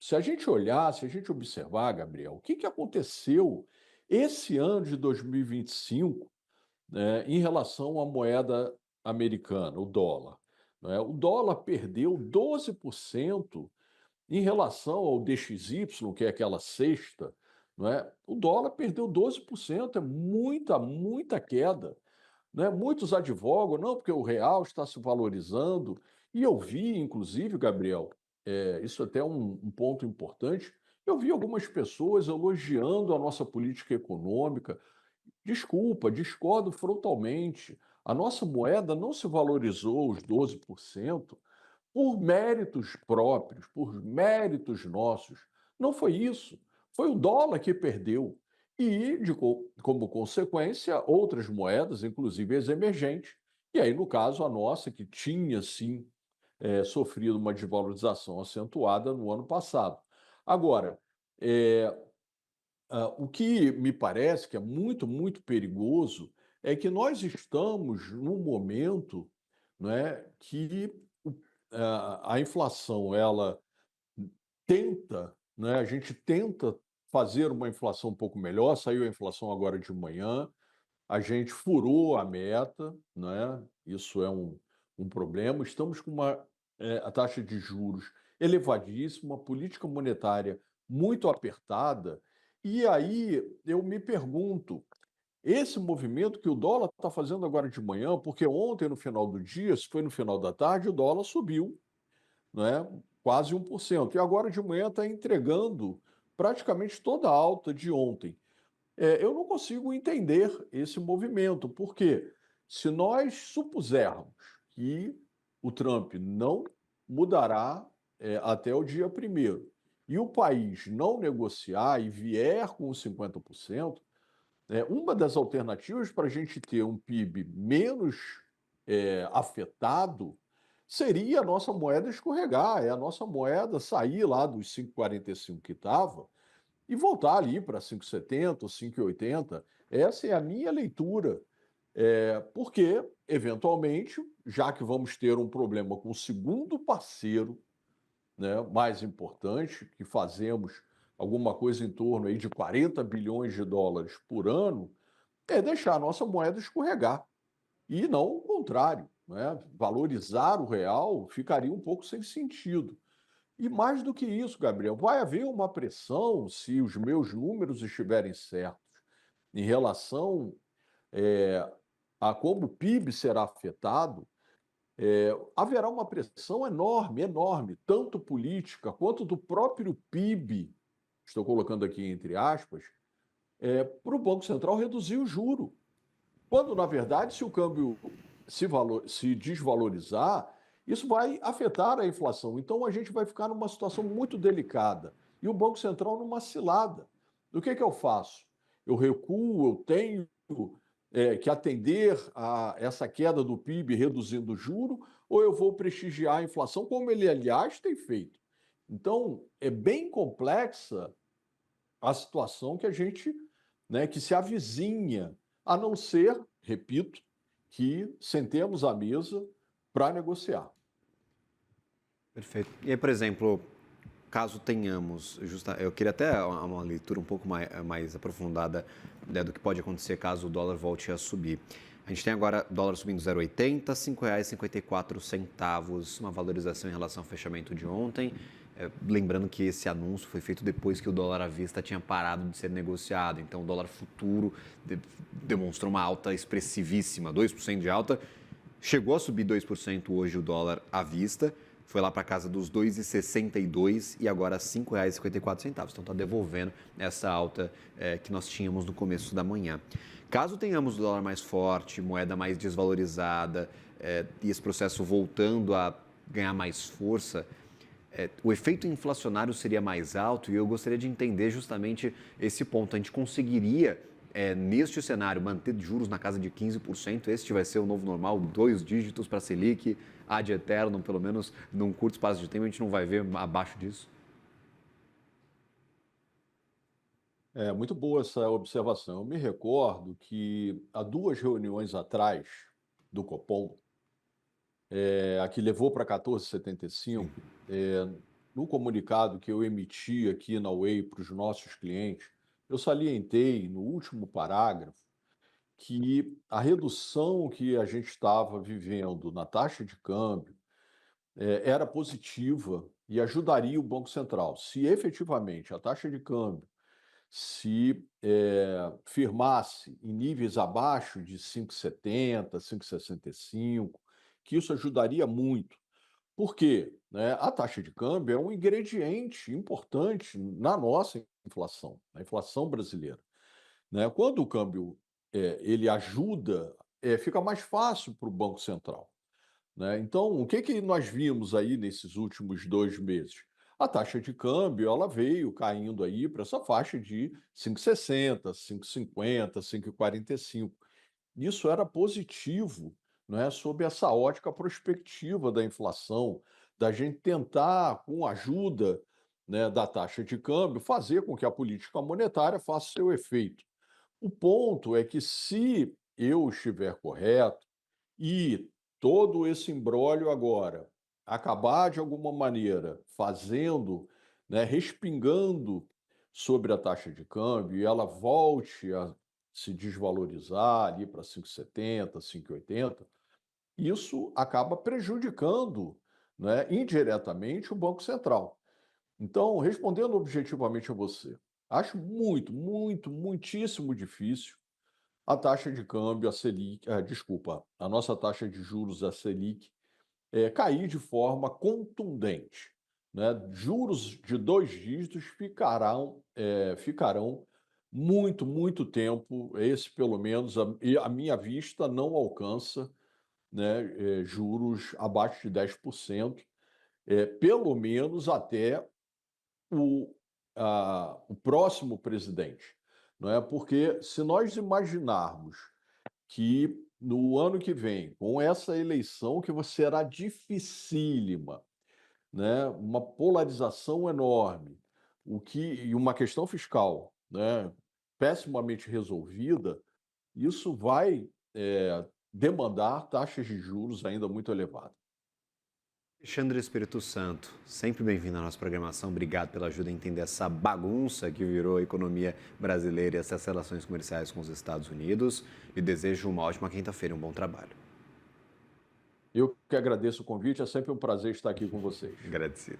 se a gente olhar, se a gente observar, Gabriel, o que que aconteceu esse ano de 2025, né, em relação à moeda americana, o dólar, né? O dólar perdeu 12% em relação ao DXY, que é aquela cesta, não é? O dólar perdeu 12%, é muita queda, né? Muitos advogam, não, porque o real está se valorizando, e eu vi, inclusive, Gabriel, isso até é um ponto importante, eu vi algumas pessoas elogiando a nossa política econômica. Desculpa, discordo frontalmente. A nossa moeda não se valorizou os 12% por méritos próprios, por méritos nossos. Não foi isso. Foi o dólar que perdeu. E, como consequência, outras moedas, inclusive as emergentes, e aí, no caso, a nossa, que tinha sim sofrido uma desvalorização acentuada no ano passado. Agora, é, o que me parece que é muito perigoso é que nós estamos num momento, né, que a inflação ela tenta, né, a gente tenta fazer uma inflação um pouco melhor. Saiu a inflação agora de manhã, a gente furou a meta, né? Isso é um problema. Estamos com a taxa de juros elevadíssima, uma política monetária muito apertada. E aí eu me pergunto, esse movimento que o dólar está fazendo agora de manhã, porque ontem, no final do dia, se foi no final da tarde, o dólar subiu, né? Quase 1%. E agora de manhã está entregando praticamente toda a alta de ontem. Eu não consigo entender esse movimento, porque se nós supusermos que o Trump não mudará até o dia primeiro e o país não negociar e vier com os 50%, uma das alternativas para a gente ter um PIB menos afetado seria a nossa moeda escorregar, é a nossa moeda sair lá dos 5,45 que estava e voltar ali para 5,70 ou 5,80. Essa é a minha leitura. Porque, eventualmente, já que vamos ter um problema com o segundo parceiro, né, mais importante, que fazemos alguma coisa em torno aí de 40 bilhões de dólares por ano, é deixar a nossa moeda escorregar. E não o contrário, né? Valorizar o real ficaria um pouco sem sentido. E mais do que isso, Gabriel, vai haver uma pressão, se os meus números estiverem certos, em relação é, a como o PIB será afetado. Haverá uma pressão enorme, tanto política quanto do próprio PIB, estou colocando aqui entre aspas, para o Banco Central reduzir o juro. Quando, na verdade, se o câmbio se desvalorizar, isso vai afetar a inflação. Então, a gente vai ficar numa situação muito delicada. E o Banco Central numa cilada. O que eu faço? Eu recuo, eu tenho que atender a essa queda do PIB reduzindo o juro, ou eu vou prestigiar a inflação, como ele, aliás, tem feito. Então, é bem complexa a situação que a gente, né, que se avizinha, a não ser, repito, que sentemos à mesa para negociar. Perfeito. E aí, por exemplo, caso tenhamos, eu queria até uma leitura um pouco mais aprofundada, né, do que pode acontecer caso o dólar volte a subir. A gente tem agora dólar subindo 0,80, R$ 5,54, uma valorização em relação ao fechamento de ontem. Lembrando que esse anúncio foi feito depois que o dólar à vista tinha parado de ser negociado. Então o dólar futuro demonstrou uma alta expressivíssima, 2% de alta. Chegou a subir 2% hoje o dólar à vista, foi lá para casa dos 2,62 e agora R$ 5,54. Então está devolvendo essa alta que nós tínhamos no começo da manhã. Caso tenhamos o dólar mais forte, moeda mais desvalorizada e esse processo voltando a ganhar mais força, o efeito inflacionário seria mais alto e eu gostaria de entender justamente esse ponto. A gente conseguiria, neste cenário, manter juros na casa de 15%? Este vai ser o novo normal, 2 dígitos para a Selic, ad eternum, pelo menos num curto espaço de tempo, a gente não vai ver abaixo disso? É muito boa essa observação. Eu me recordo que há duas reuniões atrás do Copom, a que levou para Sim. 14,75, no comunicado que eu emiti aqui na Way para os nossos clientes, eu salientei no último parágrafo que a redução que a gente estava vivendo na taxa de câmbio era positiva e ajudaria o Banco Central. Se efetivamente a taxa de câmbio se firmasse em níveis abaixo de 5,70, 5,65, que isso ajudaria muito. Por quê? Né? A taxa de câmbio é um ingrediente importante na nossa inflação, na inflação brasileira. Né? Quando o câmbio ele ajuda, fica mais fácil para o Banco Central. Né? Então, o que nós vimos aí nesses últimos 2 meses? A taxa de câmbio ela veio caindo aí para essa faixa de 5,60, 5,50, 5,45. Isso era positivo, né, sob essa ótica prospectiva da inflação, da gente tentar, com a ajuda, né, da taxa de câmbio, fazer com que a política monetária faça seu efeito. O ponto é que, se eu estiver correto e todo esse imbróglio agora acabar de alguma maneira fazendo, né, respingando sobre a taxa de câmbio e ela volte a se desvalorizar ali para 5,70, 5,80, isso acaba prejudicando, né, indiretamente o Banco Central. Então, respondendo objetivamente a você, acho muitíssimo difícil a taxa de câmbio, a Selic, desculpa, a nossa taxa de juros, a Selic, cair de forma contundente. Né? Juros de 2 dígitos ficarão muito tempo. Esse, pelo menos, a minha vista não alcança, né, juros abaixo de 10%, pelo menos até o, o próximo presidente. Não é? Porque, se nós imaginarmos que no ano que vem, com essa eleição que será dificílima, né, uma polarização enorme, e uma questão fiscal, né, pessimamente resolvida, isso vai demandar taxas de juros ainda muito elevadas. Alexandre Espírito Santo, sempre bem-vindo à nossa programação. Obrigado pela ajuda a entender essa bagunça que virou a economia brasileira e essas relações comerciais com os Estados Unidos. E desejo uma ótima quinta-feira e um bom trabalho. Eu que agradeço o convite, é sempre um prazer estar aqui com vocês. Agradecido.